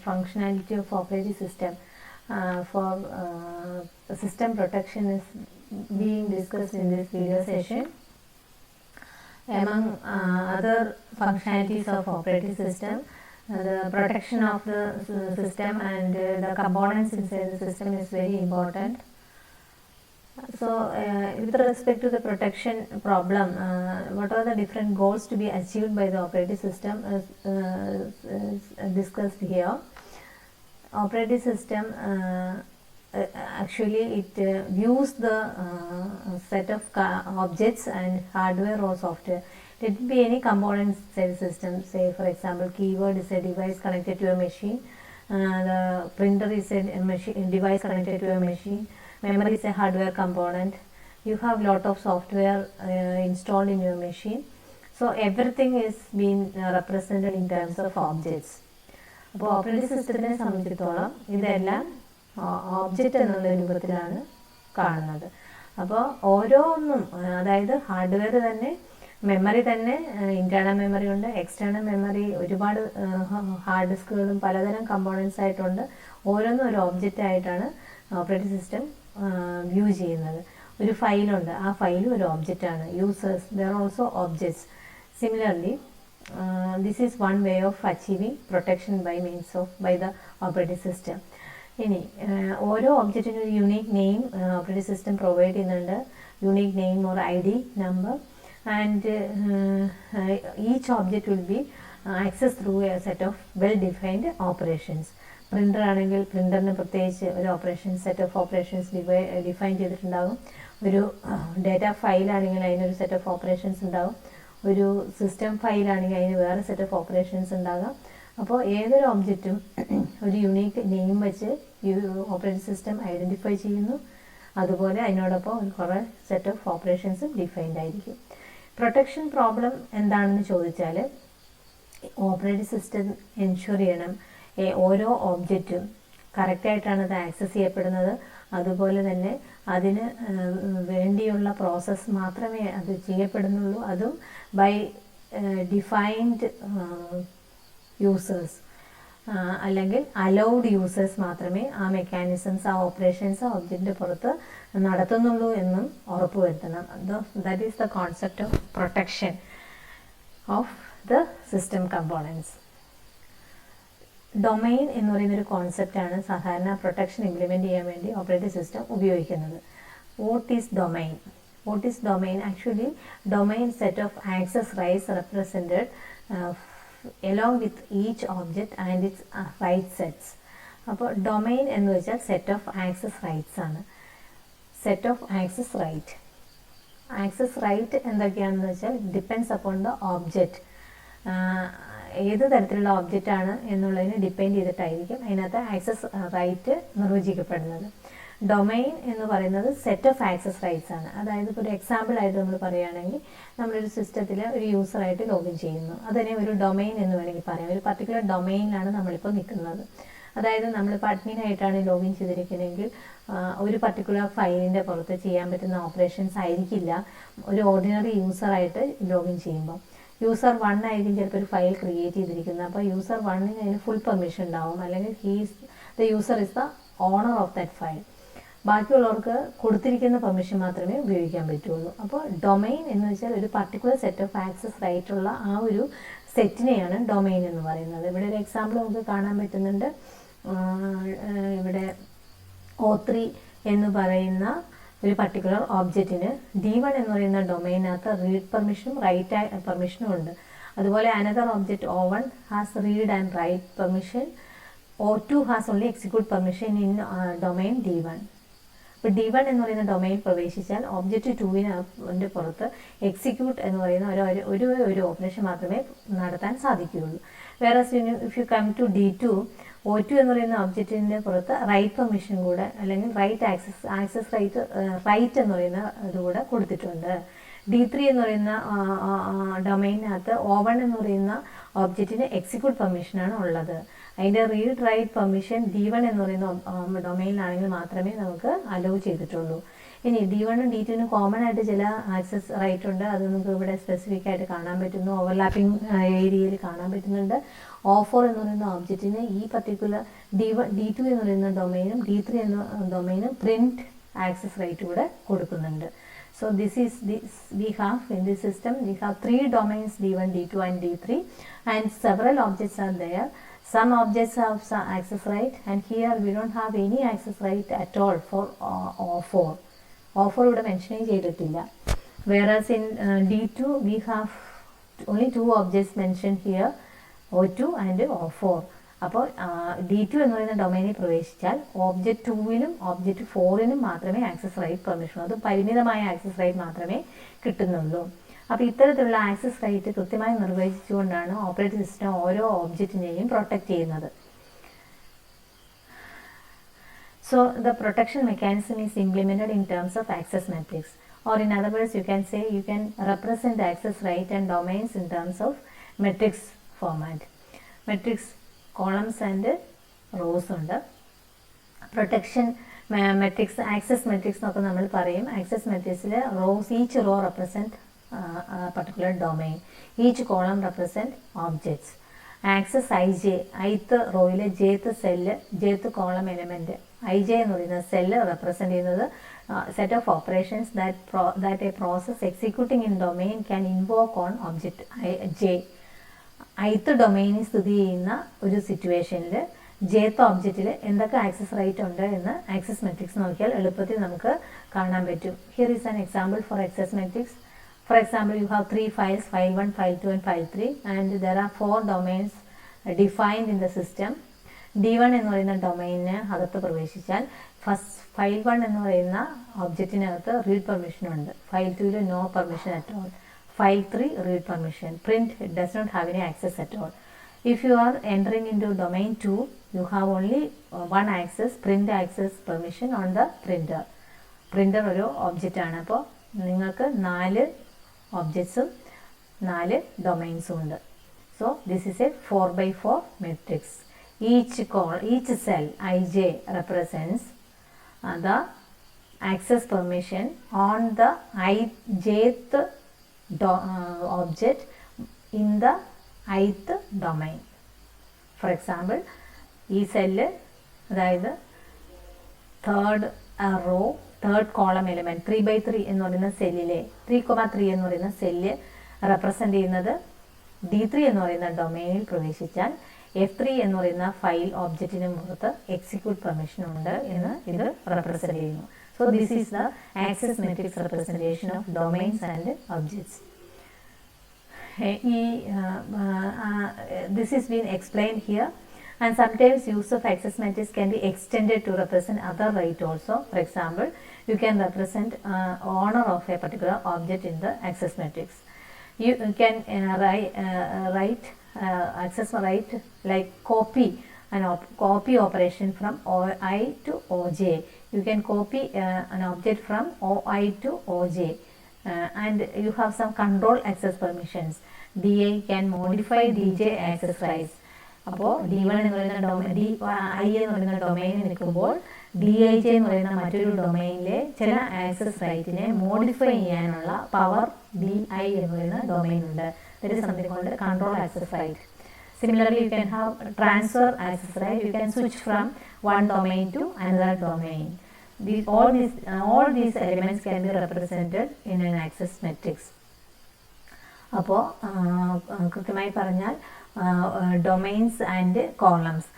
functionality of operating system for system protection is being discussed in this video session. Among other functionalities of operating system, the protection of the system and the components inside the system is very important. So, with respect to the protection problem, what are the different goals to be achieved by the operating system is discussed here. Operating system actually it views the set of objects and hardware or software. Let it be any components inside the system. Say for example, keyboard is a device connected to a machine. The printer is a device connected to a machine. Memory is a hardware component. You have lot of software installed in your machine. So everything is being represented in terms of objects. അപ്പോൾ operating സിസ്റ്റത്തിനെ സംബന്ധിച്ചിടത്തോളം ഇതെല്ലാം object എന്നുള്ള രൂപത്തിലാണ് കാണുന്നത്. അപ്പോൾ ഓരോന്നും, അതായത് hardware തന്നെ, മെമ്മറി തന്നെ, ഇന്റേണൽ മെമ്മറി ഉണ്ട്, എക്സ്റ്റേണൽ മെമ്മറി, ഒരുപാട് ഹാർഡ് ഡിസ്കുകളും പലതരം കമ്പോണൻസ് ആയിട്ടുണ്ട്. ഓരോന്നും ഒരു ഒബ്ജക്റ്റ് ആയിട്ടാണ് ഓപ്പറേറ്റിംഗ് സിസ്റ്റം വ്യൂ ചെയ്യുന്നത്. ഒരു ഫയലുണ്ട്, ആ ഫയലും ഒരു ഒബ്ജക്റ്റാണ്. Users, there are also objects. Similarly this is one way of achieving protection by the operating system. ഇനി ഓരോ ഒബ്ജക്റ്റിനും ഒരു unique name operating system provide ചെയ്യുന്നുണ്ട്. Unique name or ID number, and each object will be access through a set of well defined operations. Printer ആണെങ്കിൽ പ്രിൻ്ററിന് പ്രത്യേകിച്ച് ഒരു set of operations define ചെയ്തിട്ടുണ്ടാകും. ഒരു ഡേറ്റ ഫയലാണെങ്കിൽ അതിനൊരു സെറ്റ് ഓഫ് ഓപ്പറേഷൻസ് ഉണ്ടാകും. ഒരു സിസ്റ്റം ഫയലാണെങ്കിൽ അതിന് വേറെ സെറ്റ് ഓഫ് ഓപ്പറേഷൻസ് ഉണ്ടാകാം. അപ്പോൾ ഏതൊരു ഒബ്ജക്റ്റും ഒരു യുണീക്ക് നെയിം വെച്ച് ഓപ്പറേറ്റിംഗ് സിസ്റ്റം ഐഡൻറ്റിഫൈ ചെയ്യുന്നു. അതുപോലെ അതിനോടൊപ്പം ഒരു കുറേ സെറ്റ് ഓഫ് ഓപ്പറേഷൻസും ഡിഫൈൻഡ് ആയിരിക്കും. പ്രൊട്ടക്ഷൻ പ്രോബ്ലം എന്താണെന്ന് ചോദിച്ചാൽ, ഓപ്പറേറ്റിംഗ് സിസ്റ്റം എൻഷുർ ചെയ്യണം ഓരോ ഒബ്ജക്റ്റും കറക്റ്റായിട്ടാണ് അത് ആക്സസ് ചെയ്യപ്പെടുന്നത്. അതുപോലെ തന്നെ അതിന് വേണ്ടിയുള്ള പ്രോസസ്സ് മാത്രമേ അത് ചെയ്യപ്പെടുന്നുള്ളൂ. അതും ബൈ ഡിഫൈൻഡ് യൂസേഴ്സ് അല്ലെങ്കിൽ അലൗഡ് യൂസേഴ്സ് മാത്രമേ ആ മെക്കാനിസംസ്, ആ ഓപ്പറേഷൻസ് ഒബ്ജക്റ്റിൻ്റെ പുറത്ത് നടത്തുന്നുള്ളൂ എന്നും ഉറപ്പുവരുത്തണം. That is the concept of protection of the system components. Domain എന്ന് പറയുന്നൊരു കോൺസെപ്റ്റാണ് സാധാരണ പ്രൊട്ടക്ഷൻ ഇംപ്ലിമെൻറ്റ് ചെയ്യാൻ വേണ്ടി ഓപ്പറേറ്റിംഗ് സിസ്റ്റം ഉപയോഗിക്കുന്നത്. What is domain? What is domain? Actually, domain set of access rights represented along with each object and its right sets. അപ്പോൾ domain എന്ന് വെച്ചാൽ set of access rights ആണ്. Set of access right. Access right എന്തൊക്കെയാണെന്ന് വെച്ചാൽ depends upon the object. ഏത് തരത്തിലുള്ള object ആണ് എന്നുള്ളതിനെ ഡിപ്പെൻഡ് ചെയ്തിട്ടായിരിക്കും അതിനകത്ത് ആക്സസ് റൈറ്റ് നിർവചിക്കപ്പെടുന്നത്. ഡൊമൈൻ എന്ന് പറയുന്നത് സെറ്റ് ഓഫ് ആക്സസ് റൈറ്റ്സ് ആണ്. അതായത് ഇപ്പോൾ ഒരു എക്സാമ്പിളായിട്ട് നമ്മൾ പറയുകയാണെങ്കിൽ, നമ്മളൊരു സിസ്റ്റത്തിൽ ഒരു യൂസറായിട്ട് ലോഗിൻ ചെയ്യുന്നു. അതിനെ ഒരു ഡൊമൈൻ എന്ന് വേണമെങ്കിൽ പറയാം. ഒരു പർട്ടിക്കുലർ ഡൊമൈനിലാണ് നമ്മളിപ്പോൾ നിൽക്കുന്നത്. അതായത് നമ്മളിപ്പോൾ അഡ്മിനായിട്ടാണ് ലോഗിൻ ചെയ്തിരിക്കുന്നതെങ്കിൽ ഒരു പർട്ടിക്കുലർ ഫയലിൻ്റെ പുറത്ത് ചെയ്യാൻ പറ്റുന്ന ഓപ്പറേഷൻസ് ആയിരിക്കില്ല ഒരു ഓർഡിനറി യൂസറായിട്ട് ലോഗിൻ ചെയ്യുമ്പോൾ. യൂസർ 1 ആയിരിക്കും ചിലപ്പോൾ ഒരു ഫയൽ ക്രിയേറ്റ് ചെയ്തിരിക്കുന്നത്. അപ്പോൾ യൂസർ 1-ന് അതിന് ഫുൾ പെർമിഷൻ ഉണ്ടാവും, അല്ലെങ്കിൽ the user is the owner of that file. ബാക്കിയുള്ളവർക്ക് കൊടുത്തിരിക്കുന്ന പെർമിഷൻ മാത്രമേ ഉപയോഗിക്കാൻ പറ്റുള്ളൂ. അപ്പോൾ ഡൊമൈൻ എന്ന് വെച്ചാൽ ഒരു particular set of access right ഉള്ള ആ ഒരു സെറ്റിനെയാണ് ഡൊമൈൻ എന്ന് പറയുന്നത്. ഇവിടെ ഒരു എക്സാമ്പിൾ നമുക്ക് കാണാൻ പറ്റുന്നുണ്ട്. ഇവിടെ O3 എന്ന് പറയുന്ന ഒരു പർട്ടിക്കുലർ ഒബ്ജക്റ്റിന് D1 എന്ന് പറയുന്ന ഡൊമൈനകത്ത് റീഡ് പെർമിഷനും റൈറ്റ് പെർമിഷനും ഉണ്ട്. അതുപോലെ another object O1 has read and right permission. O2 has only execute permission in domain D1. ഇപ്പോൾ D1 എന്ന് പറയുന്ന ഡൊമൈൻ പ്രവേശിച്ചാൽ ഒബ്ജക്റ്റ് 2-ൻ്റെ പുറത്ത് എക്സിക്യൂട്ട് എന്ന് പറയുന്ന ഒരു ഓപ്പറേഷൻ മാത്രമേ നടത്താൻ സാധിക്കുകയുള്ളൂ. വേറെ if you come to D2, O2 എന്ന് പറയുന്ന ഒബ്ജക്റ്റിൻ്റെ പുറത്ത് റൈറ്റ് പെർമിഷൻ കൂടെ, അല്ലെങ്കിൽ ആക്സസ് റൈറ്റ് എന്ന് പറയുന്ന ഇതുകൂടെ കൊടുത്തിട്ടുണ്ട്. D3 എന്ന് പറയുന്ന ഡൊമൈനകത്ത് O1 എന്ന് പറയുന്ന ഒബ്ജക്റ്റിന് എക്സിക്യൂട്ട് പെർമിഷനാണ് ഉള്ളത്. അതിൻ്റെ റീഡ് റൈറ്റ് പെർമിഷൻ D1 എന്ന് പറയുന്ന ഡൊമൈനിലാണെങ്കിൽ മാത്രമേ നമുക്ക് അലോ ചെയ്തിട്ടുള്ളൂ. ഇനി D1 D2 കോമൺ ആയിട്ട് ചില ആക്സസ് റൈറ്റ് ഉണ്ട്, അത് നമുക്ക് ഇവിടെ സ്പെസിഫിക് ആയിട്ട് കാണാൻ പറ്റുന്നു, ഓവർലാപ്പിംഗ് ഏരിയയിൽ കാണാൻ പറ്റുന്നുണ്ട്. O4 എന്ന് പറയുന്ന ഓബ്ജക്റ്റിന് ഈ പർട്ടിക്കുലർ D2 എന്ന് പറയുന്ന ഡൊമൈനും D3 എന്ന ഡൊമൈനും പ്രിന്റ് ആക്സസ് റൈറ്റ് കൂടെ കൊടുക്കുന്നുണ്ട്. So this we have in this system we have 3 domains D1, D2 and D3, and several objects are there. Some objects have some access right, and here we don't have any access right at all for O4. O4 ഇവിടെ mention ചെയ്തിട്ടില്ല. Whereas in D2 we have only 2 objects mentioned here, O2 and O4. അപ്പോൾ D2 എന്ന് പറയുന്ന ഡൊമൈനിൽ പ്രവേശിച്ചാൽ object 2-ലും object 4-നും മാത്രമേ access right permission, അത് പരിമിതമായ ആക്സസ് റൈറ്റ് മാത്രമേ കിട്ടുന്നുള്ളൂ. അപ്പോൾ ഇത്തരത്തിലുള്ള ആക്സസ് റൈറ്റ് കൃത്യമായി നിർവഹിച്ചുകൊണ്ടാണ് ഓപ്പറേറ്റിംഗ് സിസ്റ്റം ഓരോ ഓബ്ജക്റ്റിനെയും പ്രൊട്ടക്റ്റ് ചെയ്യുന്നത്. So the protection mechanism is implemented in terms of access matrix, or in other words you can say you can represent the access right and domains in terms of matrix format. Matrix columns and rows ഉണ്ട്. Protection matrix access matrix എന്നൊക്കെ നമ്മൾ പറയും. Access മെട്രിക്സിൽ rows, each row represent particular domain, each column represent objects. Access IJ, ith റോയിലെ jth cell, jth column element, IJ എന്ന് പറയുന്ന cell represent ചെയ്യുന്നത് set of operations that a process executing in domain can invoke on object J. ith ഡൊമൈനിൽ സ്ഥിതി ചെയ്യുന്ന ഒരു സിറ്റുവേഷനിൽ jth ഒബ്ജക്റ്റിൽ എന്തൊക്കെ ആക്സസ് റൈറ്റ് ഉണ്ട് എന്ന് ആക്സസ് മെട്രിക്സ് നോക്കിയാൽ എളുപ്പത്തിൽ നമുക്ക് കാണാൻ പറ്റും. Here is an example for access matrix. For example, you have 3 files, file 1, file 2 and file 3, and there are 4 domains defined in the system. D1 എന്ന് പറയുന്ന ഡൊമൈനിന് അകത്ത് പ്രവേശിച്ചാൽ ഫയൽ 1 എന്ന് പറയുന്ന ഒബ്ജക്റ്റിനകത്ത് റീഡ് പെർമിഷൻ ഉണ്ട്, file 2 no permission at all, file 3 read permission, print it does not have any access at all. If you are entering into domain 2, you have only one access, print access permission on the printer. Printer ഒരു object ആണ്. അപ്പോൾ നിങ്ങൾക്ക് 4 ഒബ്ജക്ട്സും 4 ഡൊമൈൻസും ഉണ്ട്. So this is A 4x4 matrix. Each cell IJ represents the access permission on the jth object in the ith domain. For example, ഈ cell, അതായത് third column element 3x3 എന്ന് പറയുന്ന സെല്ലിലെ 3,3 എന്ന് പറയുന്ന സെല്ല് റെപ്രസെൻ്റ് ചെയ്യുന്നത് D3 എന്ന് പറയുന്ന ഡൊമൈനിൽ പ്രവേശിച്ചാൽ F3 എന്ന് പറയുന്ന ഫയൽ ഒബ്ജക്റ്റിന് മുഖത്ത് എക്സിക്യൂട്ട് പെർമിഷൻ ഉണ്ട് എന്ന് ഇത് റെപ്രസെൻ്റ് ചെയ്യുന്നു. So this is the access matrix representation of domains and objects. This is being explained here, and sometimes use of access matrix can be extended to represent other right also. For example, you can represent owner of a particular object in the access matrix. You can write access right like copy copy operation from OI to OJ. You can copy an object from OI to OJ. And you have some control access permissions. DI can modify DJ access rights. അപ്പോൾ D1 എന്ന് പറയുന്ന I എന്ന് പറയുന്ന ഡൊമൈനിൽ നിൽക്കുമ്പോൾ DIJ എന്ന് പറയുന്ന മറ്റൊരു ഡൊമൈനിലെ ചില ആക്സസ് റൈറ്റിനെ മോഡിഫൈ ചെയ്യാനുള്ള പവർ DI എന്ന് പറയുന്ന ഡൊമൈൻ ഉണ്ട്. That is something called control access right. Similarly, you can have transfer access right. You can switch from one domain to another domain. All these elements can be represented in an access matrix. അപ്പോൾ കൃത്യമായി പറഞ്ഞാൽ domains and columns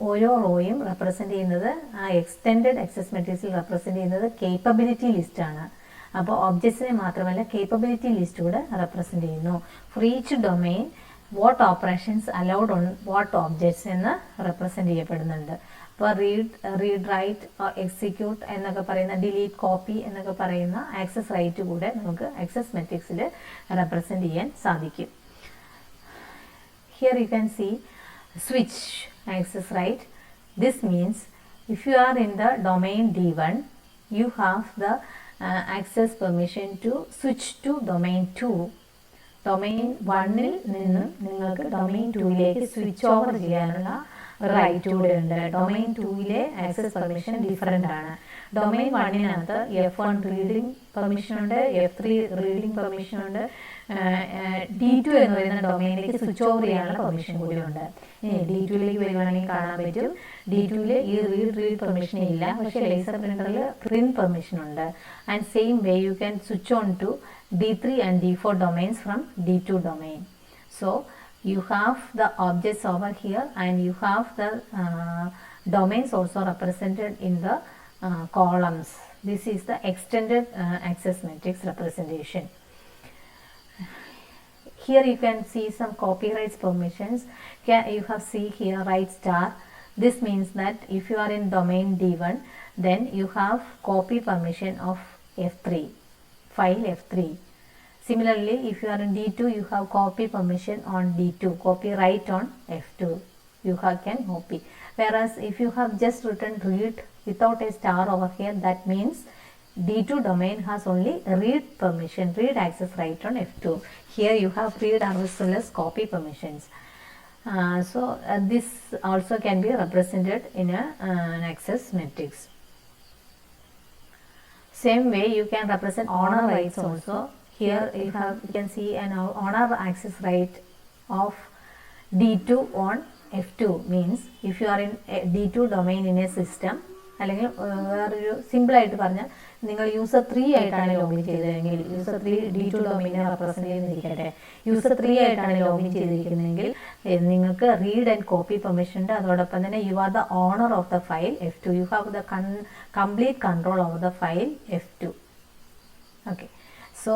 ഓരോ റോയും represent ചെയ്യുന്നത് ആ extended access മെട്രിക്സിൽ represent ചെയ്യുന്നത് capability ലിസ്റ്റാണ്. അപ്പോൾ ഒബ്ജക്ട്സിനെ മാത്രമല്ല കേപ്പബിലിറ്റി ലിസ്റ്റ് കൂടെ റെപ്രസെൻ്റ് ചെയ്യുന്നു. For each domain what operations allowed on what objects എന്ന് റെപ്രസെൻ്റ് ചെയ്യപ്പെടുന്നുണ്ട്. അപ്പോൾ റീഡ് റൈറ്റ് എക്സിക്യൂട്ട് എന്നൊക്കെ പറയുന്ന ഡിലീറ്റ് കോപ്പി എന്നൊക്കെ പറയുന്ന ആക്സസ് റൈറ്റ് കൂടെ നമുക്ക് ആക്സസ് മെട്രിക്സിൽ റെപ്രസെൻ്റ് ചെയ്യാൻ സാധിക്കും. Here you can see switch access right. This means if you are in the domain D1, you have the access permission to switch to domain 2. Domain 1-ൽ നിന്നും നിങ്ങൾക്ക് domain 2-ലേക്ക് switch over ചെയ്യാനുള്ള right കൂടെ ഉണ്ട്. Domain 2-ലെ access permission different ആണ്. Domain വണ്ണിനകത്ത് F1 reading permission ഉണ്ട്, F3 reading permission ഉണ്ട്, D2 എന്ന് പറയുന്ന ഡൊമൈനിലേക്ക് സ്വിച്ച് ഓവർ ചെയ്യാനുള്ള പെർമിഷൻ കൂടി ഉണ്ട്. ഇനി D2ലേക്ക് വരുവാണെങ്കിൽ കാണാൻ പറ്റും D2ൽ ഈ റീഡ് പെർമിഷൻ ഇല്ല, പക്ഷേ ലേസർ പ്രിന്ററിൽ പ്രിന്റ് പെർമിഷൻ ഉണ്ട്. And same way you can switch on to D3 and D4 domains from D2 domain. So you have the objects over here and you have the domains also represented in the columns. This is the extended access matrix representation. Here you can see some copyrights permissions. You have see here right star. This means that if you are in domain D1, then you have copy permission of F3, file F3. Similarly, if you are in D2, you have copy permission on D2, copyright on F2. You can copy. Whereas if you have just written read without a star over here, that means D2 domain has only read permission, read access right on F2. Here you have read as well as copy permissions. So this also can be represented in an access matrix. Same way you can represent owner rights also. Here you can see an owner access right of D2 on F2 means if you are in a D2 domain in a system, അല്ലെങ്കിൽ വേറൊരു സിമ്പിളായിട്ട് പറഞ്ഞാൽ നിങ്ങൾ user 3 ആയിട്ടാണ് login ചെയ്തതെങ്കിൽ user 3 D2 ഡൊമൈനെ represent ചെയ്തിരിക്കട്ടെ, user 3 ആയിട്ടാണ് ലോഗിൻ ചെയ്തിരിക്കുന്നതെങ്കിൽ നിങ്ങൾക്ക് റീഡ് ആൻഡ് കോപ്പി പെർമിഷൻ ഉണ്ട്. അതോടൊപ്പം തന്നെ you are the owner of the file F2, you have the complete control over the file F2. Okay, so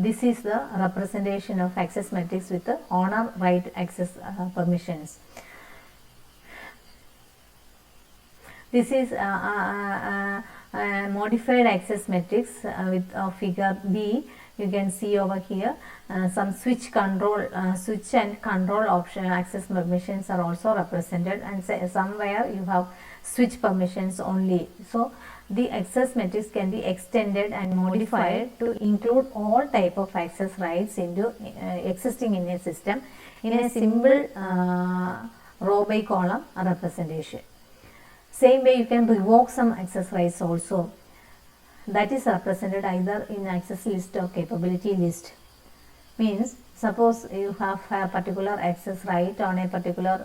this is the representation of access matrix with the owner right access permissions. This is modified access matrix with figure B. You can see over here some switch and control option access permissions are also represented, and somewhere you have switch permissions only. So the access matrix can be extended and modified to include all type of access rights into existing in a system in a simple row by column representation. Same way you can revoke some access rights also. That is represented either in access list or capability list. Means suppose you have a particular access right on a particular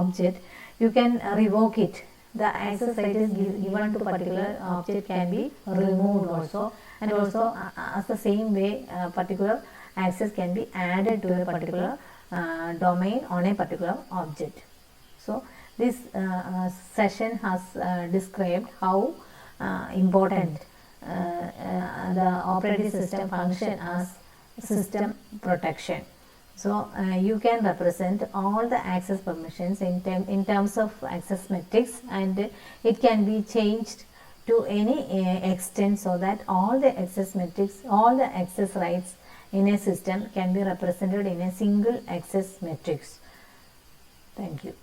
object, you can revoke it. The access right is given to particular object can be removed also, and also as the same way particular access can be added to a particular domain on a particular object. So this session has described how important the operating system function as system protection. So you can represent all the access permissions in terms of access matrix, and it can be changed to any extent so that all the access matrix, all the access rights in a system can be represented in a single access matrix. Thank you.